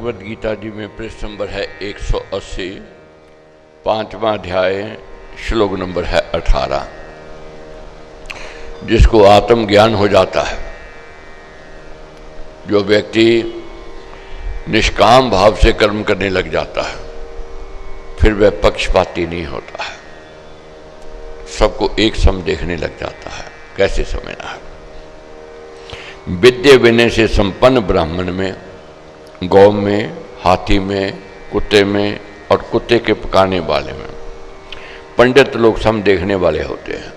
भगवद गीता जी में पृष्ठ नंबर है 180, 5वां अध्याय, श्लोक नंबर है 18। जिसको आत्मज्ञान हो जाता है, जो व्यक्ति निष्काम भाव से कर्म करने लग जाता है, फिर वह पक्षपाती नहीं होता है, सबको एक सम देखने लग जाता है। कैसे समझना है? विद्या विनय से संपन्न ब्राह्मण में, गौ में, हाथी में, कुत्ते में और कुत्ते के पकाने वाले में पंडित लोग सम देखने वाले होते हैं।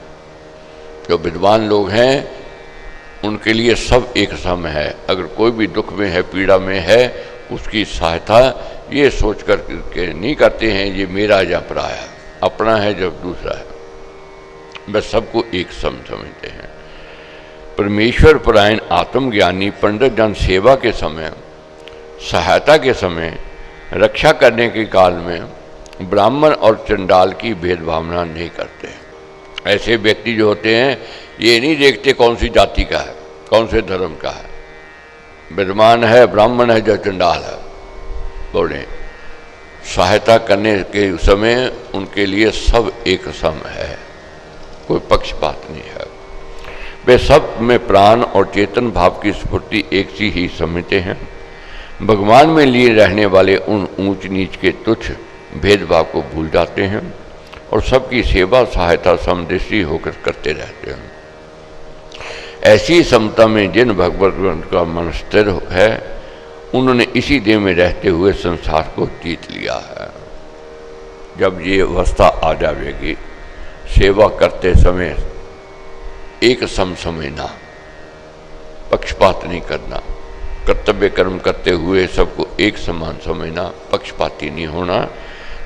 जो विद्वान लोग हैं उनके लिए सब एक सम है। अगर कोई भी दुख में है, पीड़ा में है, उसकी सहायता ये सोच कर के नहीं करते हैं ये मेरा या पराया, अपना है जब दूसरा है, बस सबको एक सम समझते हैं। परमेश्वर परायण आत्मज्ञानी पंडित जन सेवा के समय, सहायता के समय, रक्षा करने के काल में ब्राह्मण और चंडाल की भेदभावना नहीं करते। ऐसे व्यक्ति जो होते हैं ये नहीं देखते कौन सी जाति का है, कौन से धर्म का है, विद्वान है, ब्राह्मण है, जो चंडाल है, बोले सहायता करने के समय उनके लिए सब एक सम है, कोई पक्षपात नहीं है। वे सब में प्राण और चेतन भाव की स्फूर्ति एक सी ही समझते हैं। भगवान में लिए रहने वाले उन ऊंच नीच के तुच्छ भेदभाव को भूल जाते हैं और सबकी सेवा सहायता समदृष्टि होकर करते रहते हैं। ऐसी समता में जिन भगवत का मन स्थिर है, उन्होंने इसी देह में रहते हुए संसार को जीत लिया है। जब ये अवस्था आ जाएगी, सेवा करते समय एक सम समझना, पक्षपात नहीं करना, कर्तव्य कर्म करते हुए सबको एक समान समझना, पक्षपाती नहीं होना,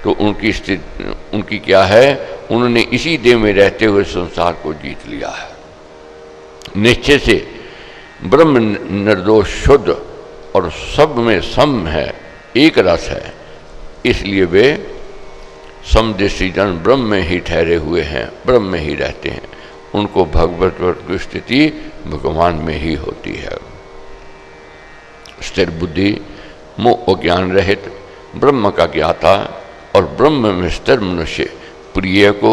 तो उनकी स्थिति उनकी क्या है? उन्होंने इसी देह में रहते हुए संसार को जीत लिया है। निश्चय से ब्रह्म निर्दोष शुद्ध और सब में सम है, एक रस है, इसलिए वे समदृष्टि जन ब्रह्म में ही ठहरे हुए हैं, ब्रह्म में ही रहते हैं। उनको भगवत की स्थिति भगवान में ही होती है। स्थिर बुद्धि, मोह ज्ञान रहित, ब्रह्म का ज्ञाता और ब्रह्म में स्थिर मनुष्य प्रिय को,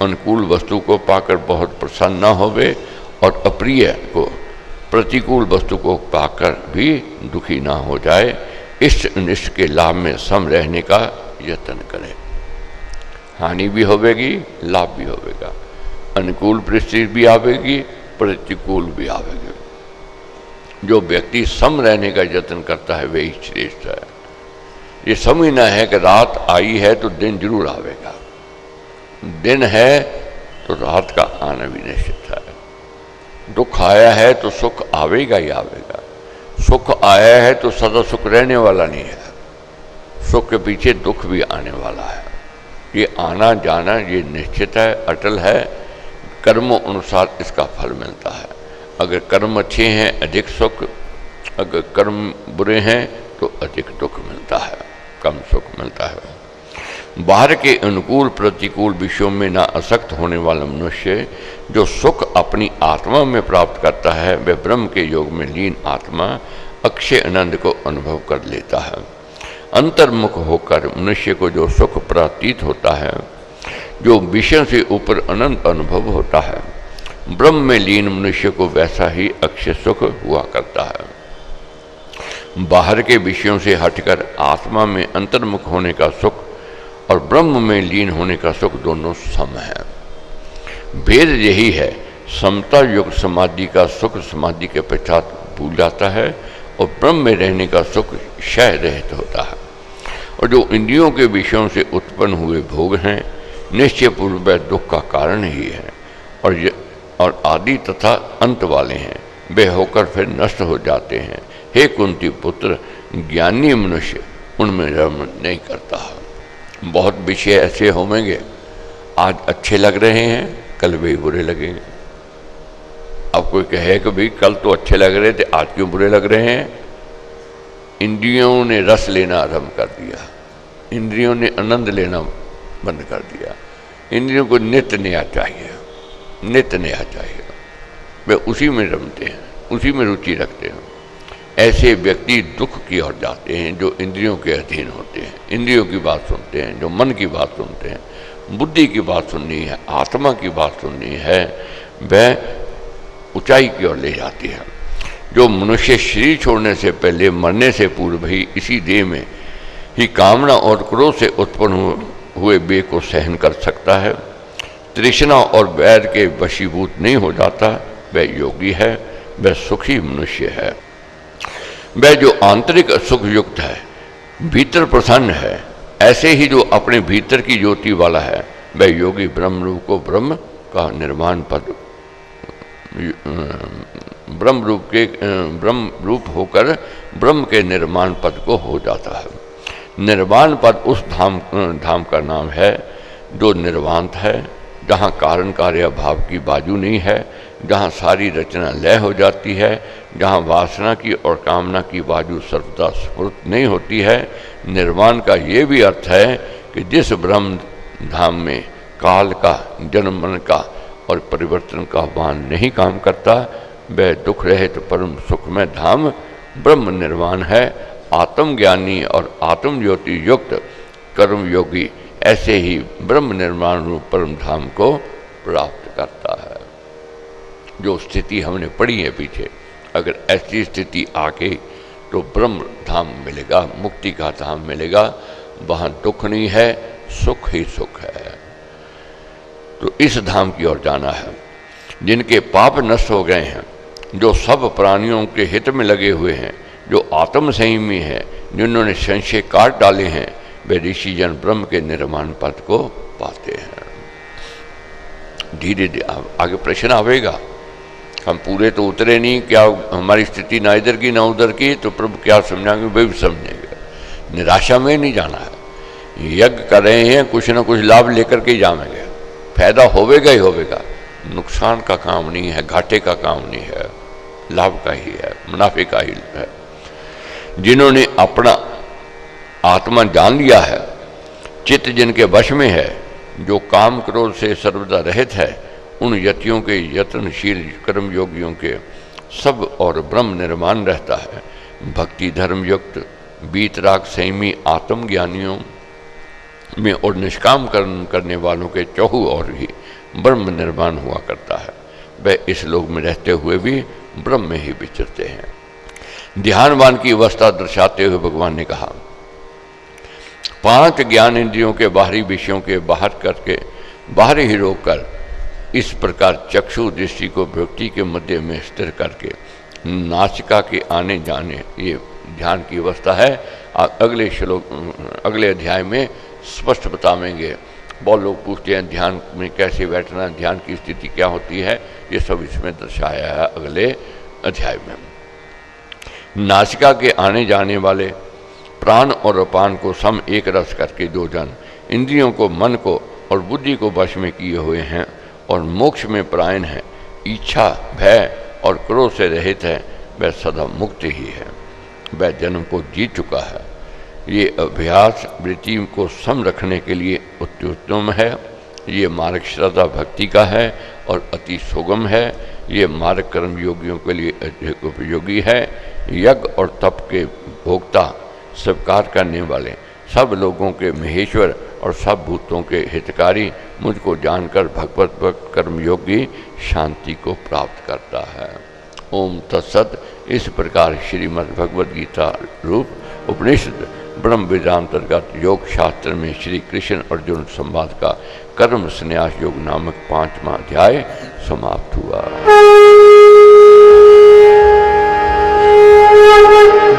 अनुकूल वस्तु को पाकर बहुत प्रसन्न न होवे और अप्रिय को, प्रतिकूल वस्तु को पाकर भी दुखी ना हो जाए। इष्ट अनिष्ट के लाभ में सम रहने का यत्न करें। हानि भी होवेगी, लाभ भी होवेगा, अनुकूल परिस्थिति भी आवेगी, प्रतिकूल भी आवेगी। जो व्यक्ति सम रहने का यत्न करता है वही श्रेष्ठ है। ये समझना है कि रात आई है तो दिन जरूर आवेगा, दिन है तो रात का आना भी निश्चित है। दुख आया है तो सुख आवेगा ही आवेगा, सुख आया है तो सदा सुख रहने वाला नहीं है, सुख के पीछे दुख भी आने वाला है। ये आना जाना ये निश्चित है, अटल है। कर्मों अनुसार इसका फल मिलता है। अगर कर्म अच्छे हैं अधिक सुख, अगर कर्म बुरे हैं तो अधिक दुख मिलता है, कम सुख मिलता है। बाहर के अनुकूल प्रतिकूल विषयों में ना आसक्त होने वाला मनुष्य जो सुख अपनी आत्मा में प्राप्त करता है, वह ब्रह्म के योग में लीन आत्मा अक्षय आनंद को अनुभव कर लेता है। अंतर्मुख होकर मनुष्य को जो सुख प्रतीत होता है, जो विषयों से ऊपर अनंत अनुभव होता है, ब्रह्म में लीन मनुष्य को वैसा ही अक्षय सुख हुआ करता है। बाहर के विषयों से हटकर आत्मा में अंतर्मुख होने का सुख और ब्रह्म में लीन होने का सुख दोनों सम है। भेद यही है, समता युक्त समाधि का सुख समाधि के पश्चात भूल जाता है और ब्रह्म में रहने का सुख क्षय रहित होता है। और जो इंद्रियों के विषयों से उत्पन्न हुए भोग हैं, निश्चय पूर्व दुख का कारण ही है और आदि तथा अंत वाले हैं, वे होकर फिर नष्ट हो जाते हैं। हे कुंती पुत्र, ज्ञानी मनुष्य उनमें रमण नहीं करता। बहुत विषय ऐसे होंगे, आज अच्छे लग रहे हैं, कल भी बुरे लगेंगे। अब कोई कहे कि भाई कल तो अच्छे लग रहे थे, आज क्यों बुरे लग रहे हैं? इंद्रियों ने रस लेना आरंभ कर दिया, इंद्रियों ने आनंद लेना बंद कर दिया। इंद्रियों को नित्य नया चाहिए, नित्य नया चाहिए, वे उसी में रमते हैं, उसी में रुचि रखते हैं। ऐसे व्यक्ति दुख की ओर जाते हैं जो इंद्रियों के अधीन होते हैं, इंद्रियों की बात सुनते हैं, जो मन की बात सुनते हैं, बुद्धि की बात सुननी है, आत्मा की बात सुननी है, वह ऊंचाई की ओर ले जाती है। जो मनुष्य शरीर छोड़ने से पहले मरने से पूर्व ही इसी देह में ही कामना और क्रोध से उत्पन्न हुए बे को सहन कर सकता है, तृष्णा और वैर के वशीभूत नहीं हो जाता, वह योगी है, वह सुखी मनुष्य है। वह जो आंतरिक सुख युक्त है, भीतर प्रसन्न है, ऐसे ही जो अपने भीतर की ज्योति वाला है, वह योगी ब्रह्म रूप को ब्रह्म का निर्वाण पद ब्रह्म रूप होकर ब्रह्म के निर्माण पद को हो जाता है। निर्वाण पद उस धाम का नाम है जो निर्वांत है, जहाँ कारण कार्य भाव की बाजू नहीं है, जहाँ सारी रचना लय हो जाती है, जहाँ वासना की और कामना की बाजू सर्वदा स्फुरित नहीं होती है। निर्वाण का ये भी अर्थ है कि जिस ब्रह्म धाम में काल का, जन्म मरण का और परिवर्तन का वाहन नहीं काम करता, वह दुख रहित परम सुखमय धाम ब्रह्म निर्वाण है। आत्मज्ञानी और आत्म ज्योति युक्त कर्म योगी ऐसे ही ब्रह्म निर्माण रूप परम धाम को प्राप्त करता है। जो स्थिति हमने पढ़ी है पीछे, अगर ऐसी स्थिति आके तो ब्रह्म धाम मिलेगा, मुक्ति का धाम मिलेगा, वहाँ दुख नहीं है, सुख ही सुख है। तो इस धाम की ओर जाना है। जिनके पाप नष्ट हो गए हैं, जो सब प्राणियों के हित में लगे हुए हैं, जो आत्म संयमी है, जिन्होंने संशय काट डाले हैं, वे ऋषिजन ब्रह्म के निर्माण पद को पाते हैं। धीरे धीरे आगे प्रश्न आवेगा, हम पूरे तो उतरे नहीं, क्या हमारी स्थिति ना इधर की ना उधर की, तो प्रभु क्या समझाएंगे, वे भी समझेंगे। निराशा में नहीं जाना है। यज्ञ कर रहे हैं, कुछ ना कुछ लाभ लेकर के जाएंगे, फायदा होवेगा ही होवेगा। नुकसान का काम नहीं है, घाटे का काम नहीं है, लाभ का ही है, मुनाफे का ही है। जिन्होंने अपना आत्मा जान लिया है, चित्त जिनके वश में है, जो काम क्रोध से सर्वदा रहित है, उन यतियों के, यत्नशील कर्म योगियों के सब और ब्रह्म निर्माण रहता है। भक्ति धर्म युक्त बीतराग संयमी आत्मज्ञानियों में और निष्काम कर्म करने वालों के चहु और ही ब्रह्म निर्माण हुआ करता है। वह इस लोक में रहते हुए भी ब्रह्म में ही विचरते हैं। ध्यानवान की अवस्था दर्शाते हुए भगवान ने कहा, 5 ज्ञान इंद्रियों के बाहरी विषयों के बाहर ही रोककर इस प्रकार चक्षु दृष्टि को व्यक्ति के मध्य में स्थिर करके नासिका के आने जाने, ये ध्यान की अवस्था है। अगले अध्याय में स्पष्ट बताएंगे। बहुत लोग पूछते हैं ध्यान में कैसे बैठना, ध्यान की स्थिति क्या होती है, ये सब इसमें दर्शाया है अगले अध्याय में। नासिका के आने जाने वाले प्राण और अपान को सम एक रस करके जो जन इंद्रियों को, मन को और बुद्धि को वश में किए हुए हैं और मोक्ष में परायण है, इच्छा, भय और क्रोध से रहित है, वह सदा मुक्त ही है। वह जन्म को जीत चुका है। ये अभ्यास वृत्ति को सम रखने के लिए उत्तम है। ये मार्ग श्रद्धा भक्ति का है और अति सुगम है। ये मार्ग कर्म योगियों के लिए अधिक उपयोगी है। यज्ञ और तप के भोक्ता, स्वीकार करने वाले, सब लोगों के महेश्वर और सब भूतों के हितकारी मुझको जानकर भगवत भक्त कर्मयोगी शांति को प्राप्त करता है। ओम तत्सत। इस प्रकार श्रीमद् भगवद गीता रूप उपनिषद ब्रह्म वेदांतर्गत योग शास्त्र में श्री कृष्ण अर्जुन संवाद का कर्म संन्यास योग नामक 5वां अध्याय समाप्त हुआ।